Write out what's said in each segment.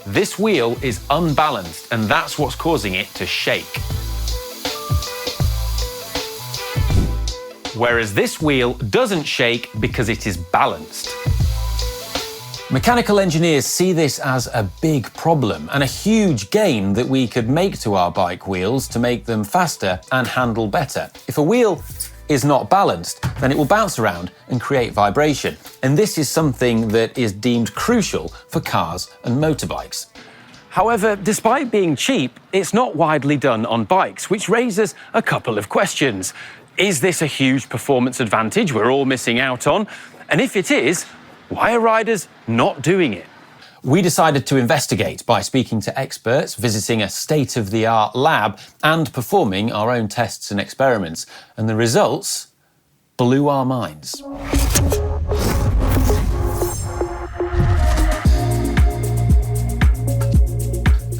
This wheel is unbalanced, and that's what's causing it to shake. Whereas this wheel doesn't shake because it is balanced. Mechanical engineers see this as a big problem and a huge gain that we could make to our bike wheels to make them faster and handle better. If a wheel is not balanced, then it will bounce around and create vibration. And this is something that is deemed crucial for cars and motorbikes. However, despite being cheap, it's not widely done on bikes, which raises a couple of questions. Is this a huge performance advantage we're all missing out on? And if it is, why are riders not doing it? We decided to investigate by speaking to experts, visiting a state-of-the-art lab, and performing our own tests and experiments. And the results blew our minds.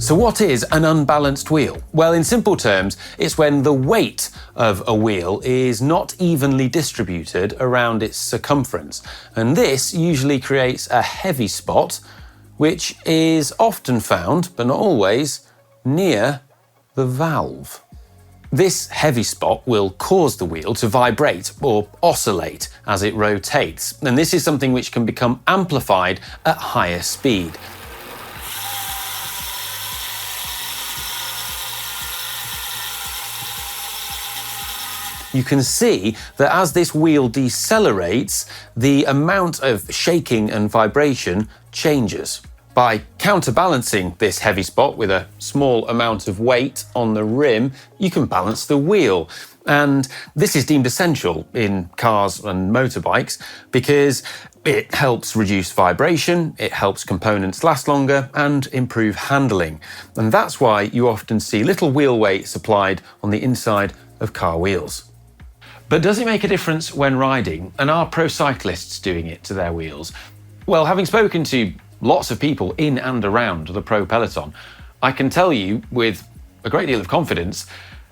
So what is an unbalanced wheel? Well, in simple terms, it's when the weight of a wheel is not evenly distributed around its circumference. And this usually creates a heavy spot, which is often found, but not always, near the valve. This heavy spot will cause the wheel to vibrate or oscillate as it rotates. And this is something which can become amplified at higher speed. You can see that as this wheel decelerates, the amount of shaking and vibration changes. By counterbalancing this heavy spot with a small amount of weight on the rim, you can balance the wheel. And this is deemed essential in cars and motorbikes because it helps reduce vibration, it helps components last longer, and improve handling. And that's why you often see little wheel weights applied on the inside of car wheels. But does it make a difference when riding? And are pro cyclists doing it to their wheels? Well, having spoken to lots of people in and around the pro peloton, I can tell you with a great deal of confidence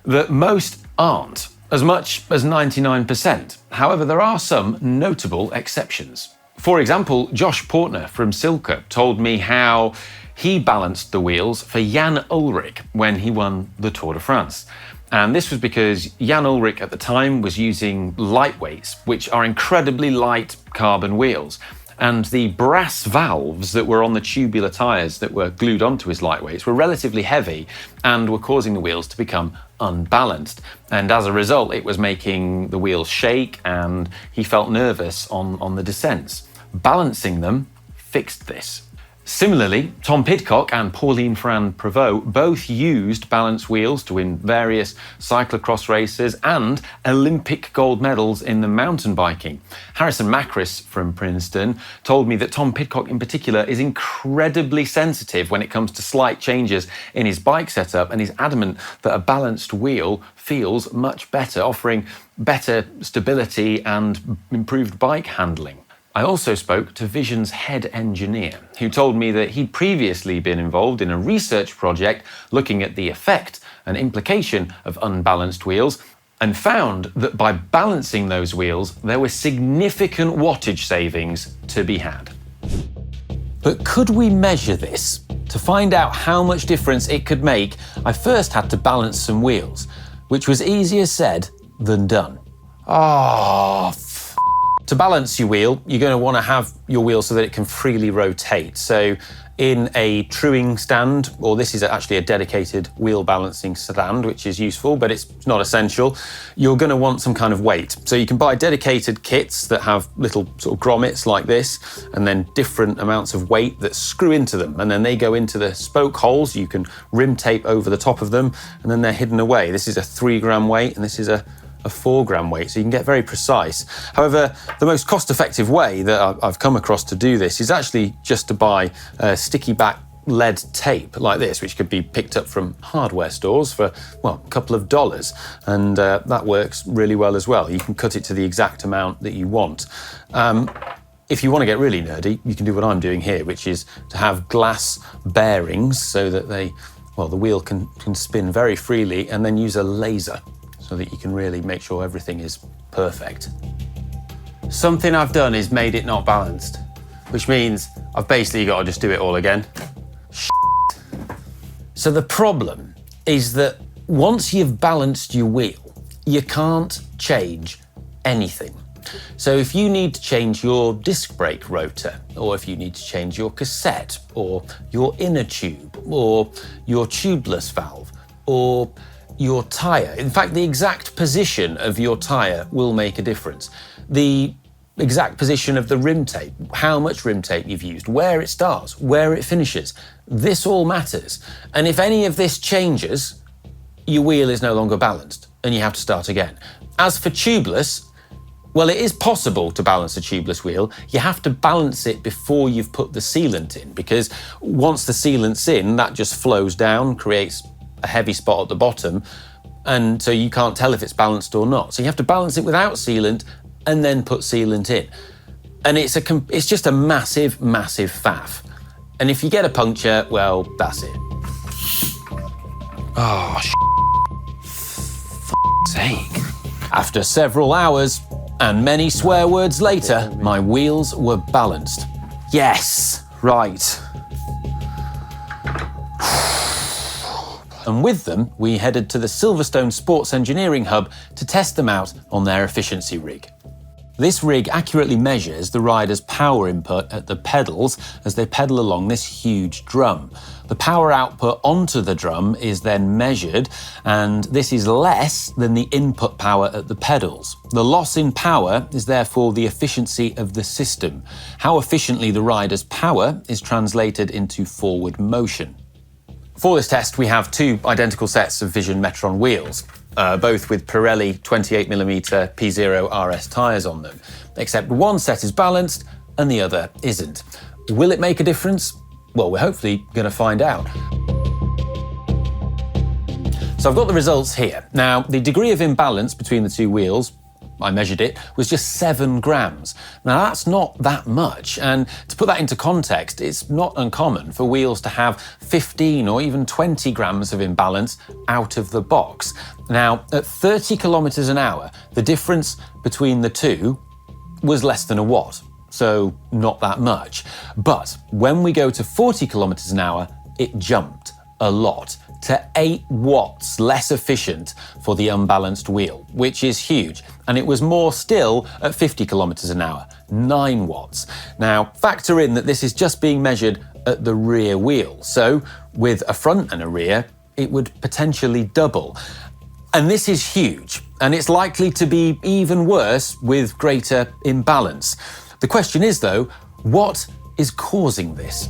that most aren't, as much as 99%. However, there are some notable exceptions. For example, Josh Portner from Silke told me how he balanced the wheels for Jan Ullrich when he won the Tour de France. And this was because Jan Ullrich at the time was using lightweights, which are incredibly light carbon wheels. And the brass valves that were on the tubular tyres that were glued onto his lightweights were relatively heavy and were causing the wheels to become unbalanced. And as a result, it was making the wheels shake and he felt nervous on the descents. Balancing them fixed this. Similarly, Tom Pidcock and Pauline Ferrand-Prévot both used balance wheels to win various cyclocross races and Olympic gold medals in the mountain biking. Harrison Macris from Princeton told me that Tom Pidcock in particular is incredibly sensitive when it comes to slight changes in his bike setup, and he's adamant that a balanced wheel feels much better, offering better stability and improved bike handling. I also spoke to Vision's head engineer, who told me that he'd previously been involved in a research project looking at the effect and implication of unbalanced wheels, and found that by balancing those wheels, there were significant wattage savings to be had. But could we measure this? To find out how much difference it could make, I first had to balance some wheels, which was easier said than done. To balance your wheel, you're going to want to have your wheel so that it can freely rotate. So in a truing stand, or this is actually a dedicated wheel balancing stand, which is useful, but it's not essential, you're going to want some kind of weight. So you can buy dedicated kits that have little sort of grommets like this, and then different amounts of weight that screw into them, and then they go into the spoke holes. You can rim tape over the top of them, and then they're hidden away. This is a 3-gram weight, and this is a 4-gram weight, so you can get very precise. However, the most cost-effective way that I've come across to do this is actually just to buy sticky back lead tape like this, which could be picked up from hardware stores for, well, a couple of dollars, and that works really well as well. You can cut it to the exact amount that you want. If you want to get really nerdy, you can do what I'm doing here, which is to have glass bearings so that the wheel can spin very freely, and then use a laser so that you can really make sure everything is perfect. Something I've done is made it not balanced, which means I've basically got to just do it all again. So the problem is that once you've balanced your wheel, you can't change anything. So if you need to change your disc brake rotor, or if you need to change your cassette, or your inner tube, or your tubeless valve, or your tyre, in fact, the exact position of your tyre will make a difference. The exact position of the rim tape, how much rim tape you've used, where it starts, where it finishes, this all matters. And if any of this changes, your wheel is no longer balanced and you have to start again. As for tubeless, well, it is possible to balance a tubeless wheel. You have to balance it before you've put the sealant in, because once the sealant's in, that just flows down, creates a heavy spot at the bottom, and so you can't tell if it's balanced or not. So you have to balance it without sealant and then put sealant in. And it's just a massive, massive faff. And if you get a puncture, well, that's it. Oh, f***'s sake. After several hours, and many swear words later, my wheels were balanced. Yes, right. And with them, we headed to the Silverstone Sports Engineering Hub to test them out on their efficiency rig. This rig accurately measures the rider's power input at the pedals as they pedal along this huge drum. The power output onto the drum is then measured, and this is less than the input power at the pedals. The loss in power is therefore the efficiency of the system. How efficiently the rider's power is translated into forward motion. For this test, we have two identical sets of Vision Metron wheels, both with Pirelli 28mm P0 RS tyres on them, except one set is balanced and the other isn't. Will it make a difference? Well, we're hopefully going to find out. So I've got the results here. Now, the degree of imbalance between the two wheels, I measured it, was just 7 grams. Now that's not that much, and to put that into context, it's not uncommon for wheels to have 15 or even 20 grams of imbalance out of the box. Now, at 30 kilometers an hour, the difference between the two was less than a watt, so not that much. But when we go to 40 kilometers an hour, it jumped a lot, to 8 watts less efficient for the unbalanced wheel, which is huge. And it was more still at 50 kilometers an hour, 9 watts. Now, factor in that this is just being measured at the rear wheel. So with a front and a rear, it would potentially double. And this is huge, and it's likely to be even worse with greater imbalance. The question is, though, what is causing this?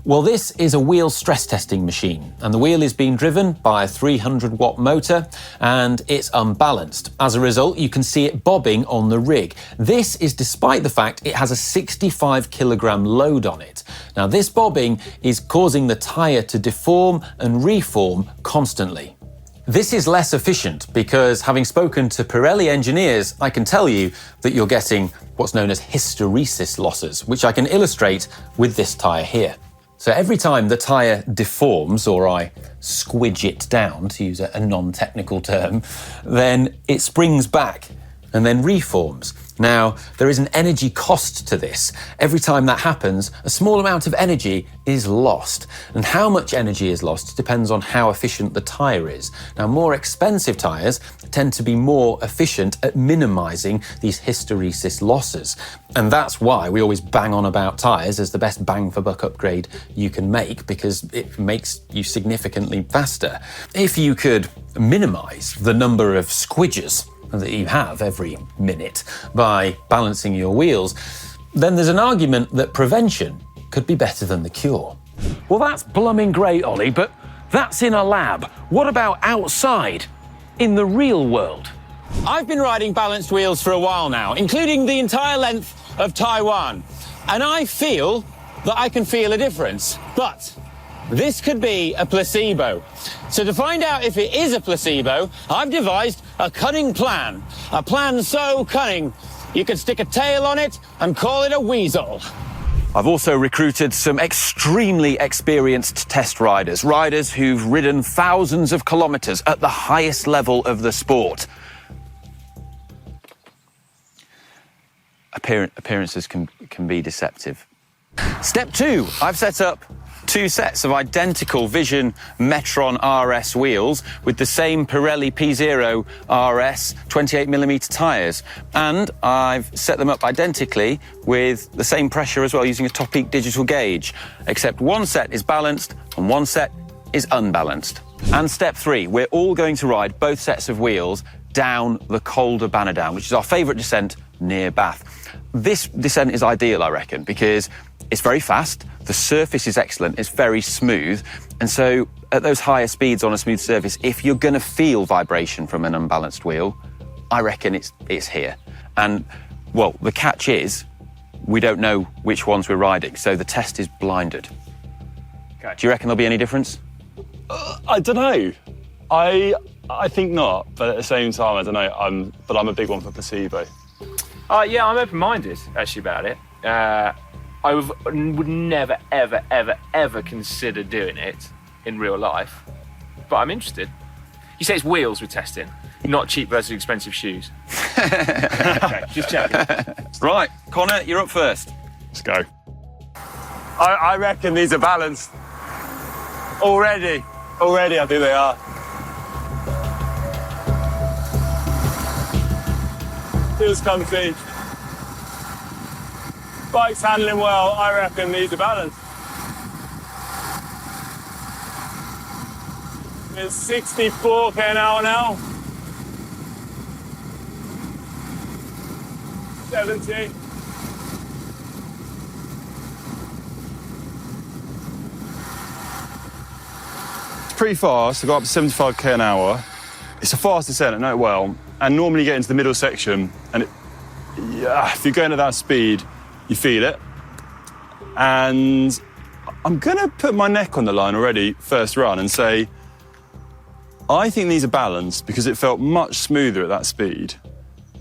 Well, this is a wheel stress testing machine, and the wheel is being driven by a 300-watt motor, and it's unbalanced. As a result, you can see it bobbing on the rig. This is despite the fact it has a 65-kilogram load on it. Now, this bobbing is causing the tyre to deform and reform constantly. This is less efficient because, having spoken to Pirelli engineers, I can tell you that you're getting what's known as hysteresis losses, which I can illustrate with this tyre here. So every time the tyre deforms, or I squidge it down, to use a non-technical term, then it springs back and then reforms. Now, there is an energy cost to this. Every time that happens, a small amount of energy is lost. And how much energy is lost depends on how efficient the tyre is. Now, more expensive tyres tend to be more efficient at minimising these hysteresis losses. And that's why we always bang on about tyres as the best bang for buck upgrade you can make, because it makes you significantly faster. If you could minimise the number of squidges that you have every minute by balancing your wheels, then there's an argument that prevention could be better than the cure. Well, that's blooming great, Ollie, but that's in a lab. What about outside, in the real world? I've been riding balanced wheels for a while now, including the entire length of Taiwan, and I feel that I can feel a difference. But this could be a placebo. So to find out if it is a placebo, I've devised a cunning plan. A plan so cunning, you could stick a tail on it and call it a weasel. I've also recruited some extremely experienced test riders, riders who've ridden thousands of kilometers at the highest level of the sport. Appearances can be deceptive. Step 2, I've set up 2 sets of identical Vision Metron RS wheels with the same Pirelli P0 RS 28mm tyres. And I've set them up identically with the same pressure as well, using a Topic digital gauge, except one set is balanced and one set is unbalanced. And step 3, we're all going to ride both sets of wheels down the Calder Bannerdown, which is our favourite descent near Bath. This descent is ideal, I reckon, because it's very fast, the surface is excellent, it's very smooth, and so at those higher speeds on a smooth surface, if you're going to feel vibration from an unbalanced wheel, I reckon it's here. And, well, the catch is, we don't know which ones we're riding, so the test is blinded. Okay. Do you reckon there'll be any difference? I don't know. I think not, but at the same time, I don't know. I'm a big one for Placebo. Yeah, I'm open-minded actually about it. I would never, ever, ever, ever consider doing it in real life, but I'm interested. You say it's wheels we're testing, not cheap versus expensive shoes. Okay, just checking. Right, Connor, you're up first. Let's go. I reckon these are balanced. Already, I think they are. Feels comfy. Bike's handling well. I reckon these are balanced. It's 64 km/h now. 70. It's pretty fast. I got up to 75 km/h. It's a fast descent, I know it well. And normally you get into the middle section, and if you're going at that speed, you feel it. And I'm going to put my neck on the line already, first run, and say, I think these are balanced because it felt much smoother at that speed.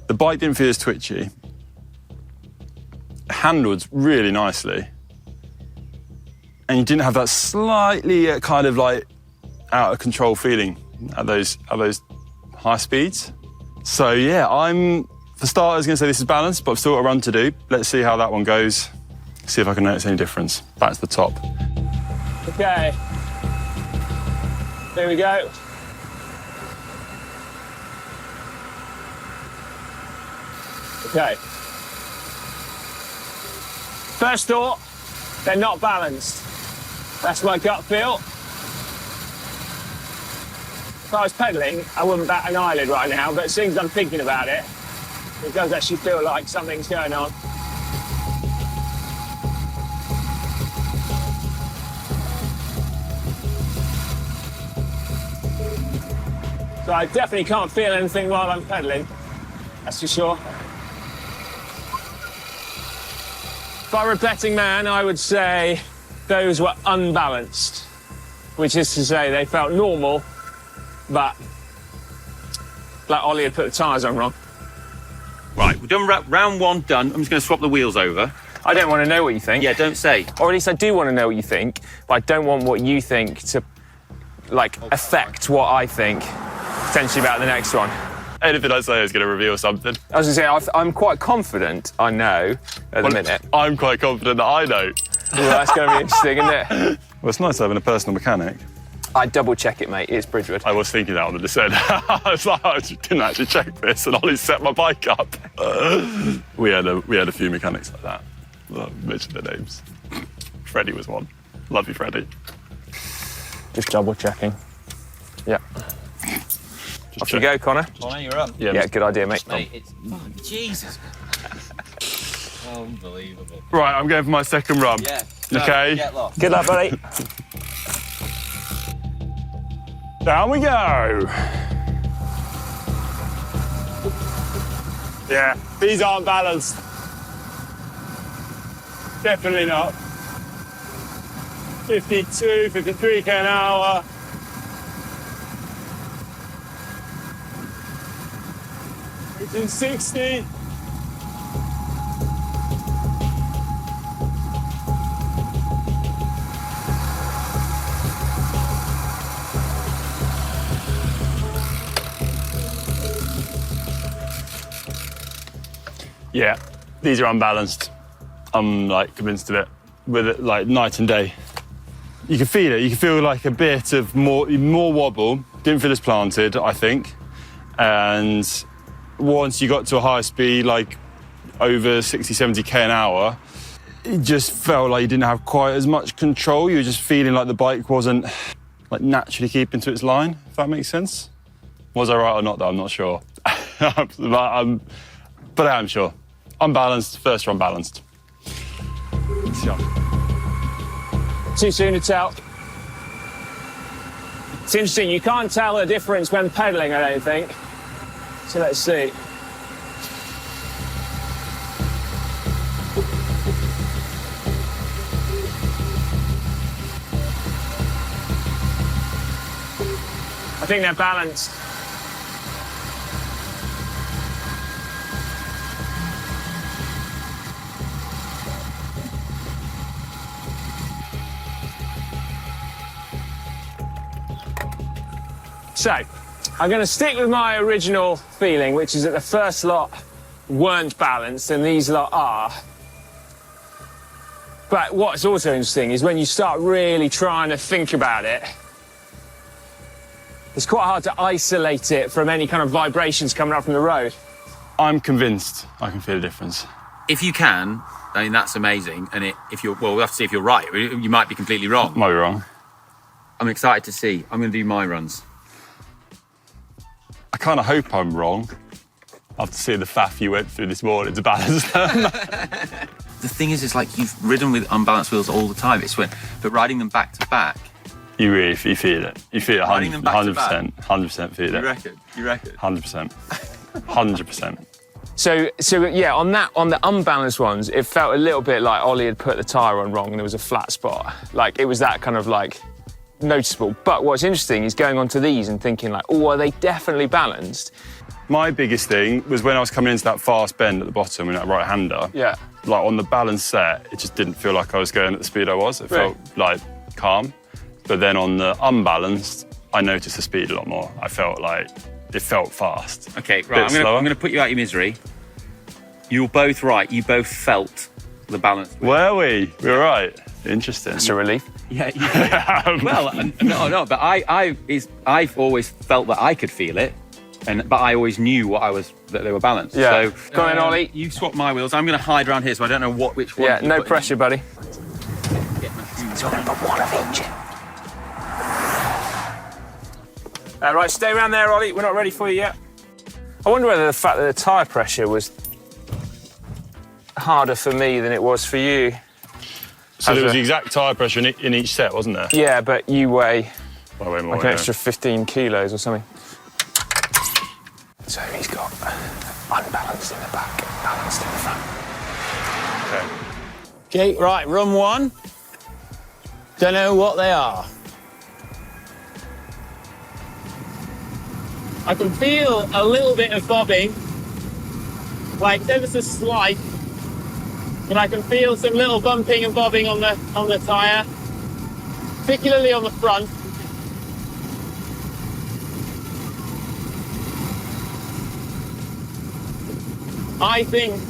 The bike didn't feel as twitchy. It handled really nicely. And you didn't have that slightly kind of like out of control feeling at those high speeds. So yeah, for starters, going to say this is balanced, but I've still got a run to do. Let's see how that one goes. See if I can notice any difference. Back to the top. Okay. There we go. Okay. First thought, they're not balanced. That's my gut feel. If I was pedalling, I wouldn't bat an eyelid right now, but as soon as I'm thinking about it, it does actually feel like something's going on. So I definitely can't feel anything while I'm pedalling, that's for sure. If I were a betting man, I would say those were unbalanced, which is to say they felt normal, but like Ollie had put the tyres on wrong. Right, we've done round 1 done. I'm just going to swap the wheels over. I don't want to know what you think. Yeah, don't say. Or at least I do want to know what you think, but I don't want what you think to, affect what I think potentially about the next one. Anything I say is going to reveal something. I was going to say, I'm quite confident I know at the minute. I'm quite confident that I know. Well, that's going to be interesting, isn't it? Well, it's nice having a personal mechanic. I double check it, mate. It's Bridgewood. I was thinking that on the descent. I was like, I didn't actually check this, and Ollie set my bike up. We had a few mechanics like that. Well, I mentioned their names. Freddie was one. Love you, Freddie. Just double checking. Yeah. Just Off check. you go, Connor. Connor, you're up. Yeah, good idea, mate. It's Jesus. Unbelievable. Right, I'm going for my second run. Yeah. Okay. Get lost. Good luck, buddy. Down we go. Yeah, these aren't balanced. Definitely not. 52, 53 km/h. Reaching 60. Yeah, these are unbalanced. I'm convinced of it. With it night and day. you can feel it. You can feel like a bit of more wobble. Didn't feel as planted, I think. And once you got to a higher speed, like over 60, 70k an hour, it just felt like you didn't have quite as much control. You were just feeling like the bike wasn't like naturally keeping to its line, if that makes sense. Was I right or not, though? I'm not sure. But I am sure. Unbalanced, first run balanced. Too soon to tell. It's interesting, you can't tell the difference when pedalling, I don't think. So let's see. I think they're balanced. So, I'm going to stick with my original feeling, which is that the first lot weren't balanced and these lot are. But what's also interesting is when you start really trying to think about it, it's quite hard to isolate it from any kind of vibrations coming up from the road. I'm convinced I can feel a difference. If you can, I mean, that's amazing. And if you're, well, we'll have to see if you're right. You might be completely wrong. Might be wrong. I'm excited to see. I'm going to do my runs. I kind of hope I'm wrong after seeing the faff you went through this morning to balance them. The thing is, it's like you've ridden with unbalanced wheels all the time. It's when, but riding them back to back. You really feel it. You feel it 100%. 100% feel it. You reckon? 100%. 100%. So yeah, on the unbalanced ones, it felt a little bit like Ollie had put the tyre on wrong and there was a flat spot. Like, it was that kind of like noticeable. But what's interesting is going onto these and thinking like, oh, are they definitely balanced? My biggest thing was when I was coming into that fast bend at the bottom in that right-hander. Yeah. Like, on the balance set, it just didn't feel like I was going at the speed I was. It felt like calm. But then on the unbalanced, I noticed the speed a lot more. I felt like it felt fast. Okay, right, I'm going to put you out your misery. You were both right. You both felt the balance. Were we? We were right. Interesting. It's a relief. Yeah. Well, no, but I've always felt that I could feel it, but I always knew that they were balanced. Yeah. So, go on, Ollie. You swap my wheels. I'm going to hide around here, so I don't know which one. Yeah, no pressure, buddy. He's going to put one of each in. Right, stay around there, Ollie. We're not ready for you yet. I wonder whether the fact that the tyre pressure was harder for me than it was for you. So there was the exact tyre pressure in each set, wasn't there? Yeah, but you weigh I weigh more, like an extra 15 kilos or something. So he's got unbalanced in the back, balanced in the front. Okay, right, run one. Don't know what they are. I can feel a little bit of bobbing, like ever so slight, but I can feel some little bumping and bobbing on the tyre, particularly on the front. I think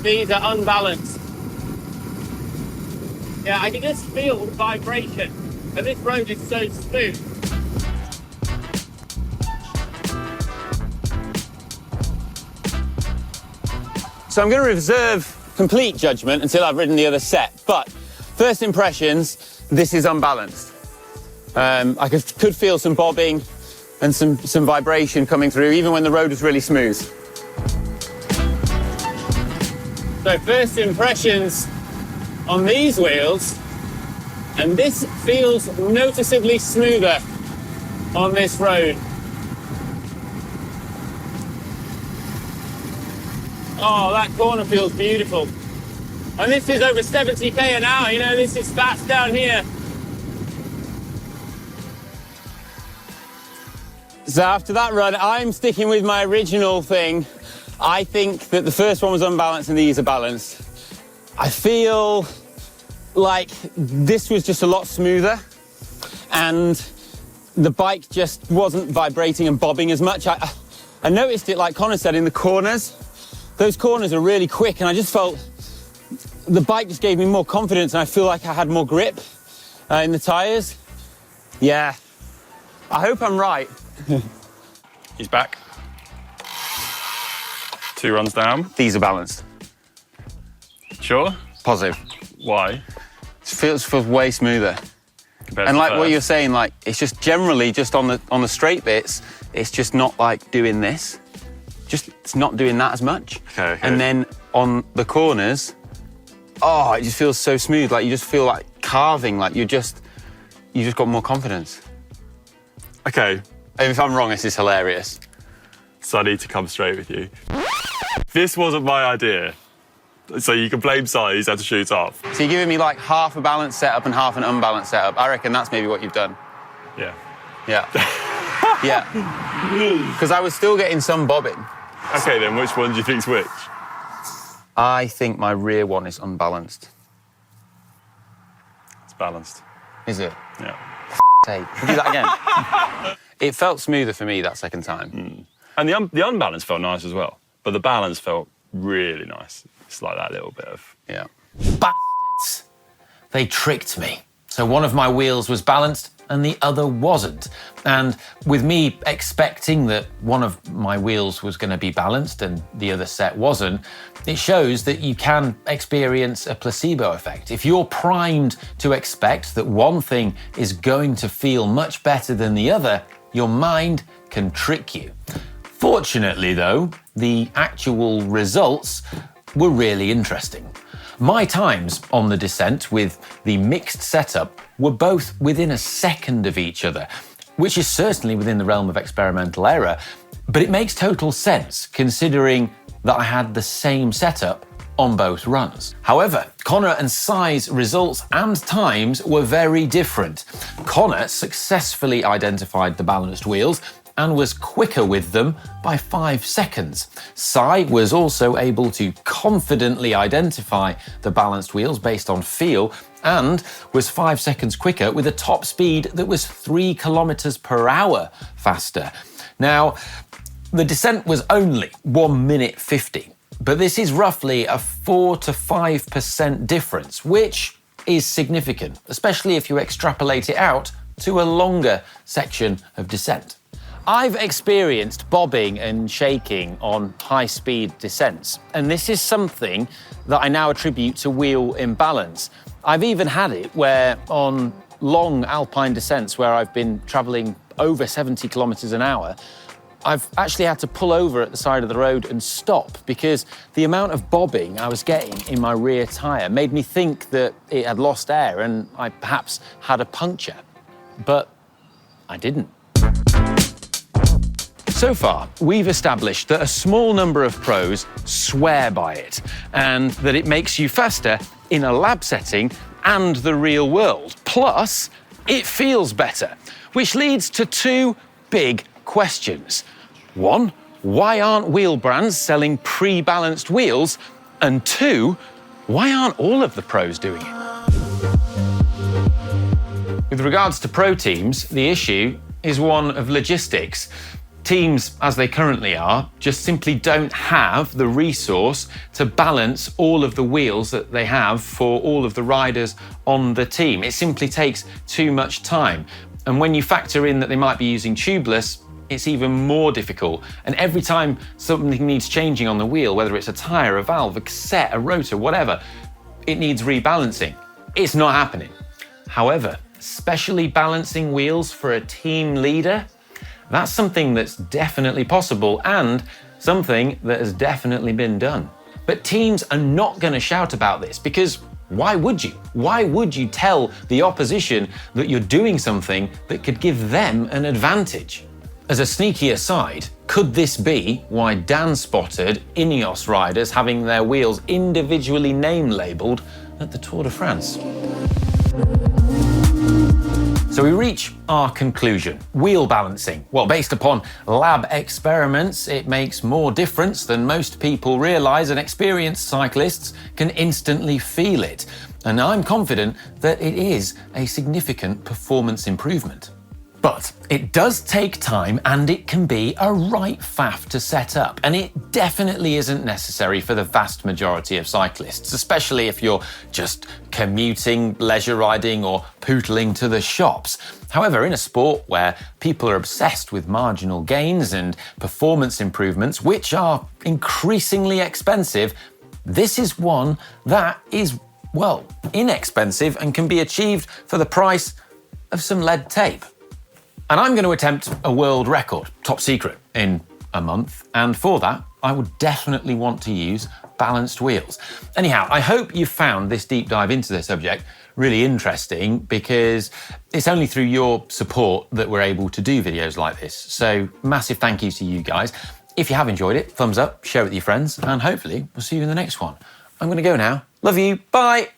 these are unbalanced. Yeah, I can just feel the vibration, and this road is so smooth. So I'm going to reserve complete judgment until I've ridden the other set. But first impressions, this is unbalanced. I could feel some bobbing and some vibration coming through, even when the road was really smooth. So first impressions on these wheels, and this feels noticeably smoother on this road. Oh, that corner feels beautiful. And this is over 70k an hour, you know, this is fast down here. So after that run, I'm sticking with my original thing. I think that the first one was unbalanced and these are balanced. I feel like this was just a lot smoother and the bike just wasn't vibrating and bobbing as much. I noticed it, like Connor said, in the corners. Those corners are really quick and I just felt the bike just gave me more confidence and I feel like I had more grip in the tyres. Yeah, I hope I'm right. He's back. 2 runs down. These are balanced. Sure? Positive. Why? It feels way smoother. Compared And to like what first? you're saying, like it's just generally just on the straight bits, it's just not like doing this. Just it's not doing that as much. Okay. And then on the corners, oh, it just feels so smooth. Like you just feel like carving. Like you just got more confidence. Okay, And if I'm wrong, this is hilarious. so I need to come straight with you. This wasn't my idea. So you can blame Si, he's had to shoot off. So you're giving me like half a balanced setup and half an unbalanced setup. I reckon that's maybe what you've done. Yeah. Yeah. Yeah. Because I was still getting some bobbing. Okay then, which one do you think's which? I think my rear one is unbalanced. It's balanced. Is it? Yeah. Say, do that again. It felt smoother for me that second time. And the unbalance felt nice as well, but the balance felt really nice. It's like that little bit of... Yeah. Bastards. They tricked me. So one of my wheels was balanced and the other wasn't. And with me expecting that one of my wheels was going to be balanced and the other set wasn't, it shows that you can experience a placebo effect. If you're primed to expect that one thing is going to feel much better than the other, your mind can trick you. Fortunately, though, the actual results were really interesting. My times on the descent with the mixed setup were both within a second of each other, which is certainly within the realm of experimental error, but it makes total sense considering that I had the same setup on both runs. However, Connor and Si's results and times were very different. Connor successfully identified the balanced wheels and was quicker with them by 5 seconds. Si was also able to confidently identify the balanced wheels based on feel and was 5 seconds quicker with a top speed that was 3 kilometers per hour faster. Now, the descent was only 1 minute 50, but this is roughly a 4 to 5% difference, which is significant, especially if you extrapolate it out to a longer section of descent. I've experienced bobbing and shaking on high-speed descents, and this is something that I now attribute to wheel imbalance. I've even had it where on long alpine descents where I've been travelling over 70 kilometres an hour, I've actually had to pull over at the side of the road and stop because the amount of bobbing I was getting in my rear tyre made me think that it had lost air and I perhaps had a puncture. But I didn't. So far, we've established that a small number of pros swear by it and that it makes you faster in a lab setting and the real world. Plus, it feels better, which leads to 2 big questions. 1, why aren't wheel brands selling pre-balanced wheels? And 2, why aren't all of the pros doing it? With regards to pro teams, the issue is one of logistics. Teams, as they currently are, just simply don't have the resource to balance all of the wheels that they have for all of the riders on the team. It simply takes too much time. And when you factor in that they might be using tubeless, it's even more difficult. And every time something needs changing on the wheel, whether it's a tyre, a valve, a cassette, a rotor, whatever, it needs rebalancing. It's not happening. However, specially balancing wheels for a team leader, that's something that's definitely possible and something that has definitely been done. But teams are not going to shout about this because why would you? Why would you tell the opposition that you're doing something that could give them an advantage? As a sneaky aside, could this be why Dan spotted Ineos riders having their wheels individually name-labelled at the Tour de France? So we reach our conclusion. Wheel balancing. Well, based upon lab experiments, it makes more difference than most people realise, and experienced cyclists can instantly feel it. And I'm confident that it is a significant performance improvement. But it does take time and it can be a right faff to set up, and it definitely isn't necessary for the vast majority of cyclists, especially if you're just commuting, leisure riding or pootling to the shops. However, in a sport where people are obsessed with marginal gains and performance improvements, which are increasingly expensive, this is one that is, well, inexpensive and can be achieved for the price of some lead tape. And I'm going to attempt a world record, top secret, in a month. And for that, I would definitely want to use balanced wheels. Anyhow, I hope you found this deep dive into the subject really interesting, because it's only through your support that we're able to do videos like this. So massive thank you to you guys. If you have enjoyed it, thumbs up, share it with your friends, and hopefully we'll see you in the next one. I'm going to go now. Love you. Bye.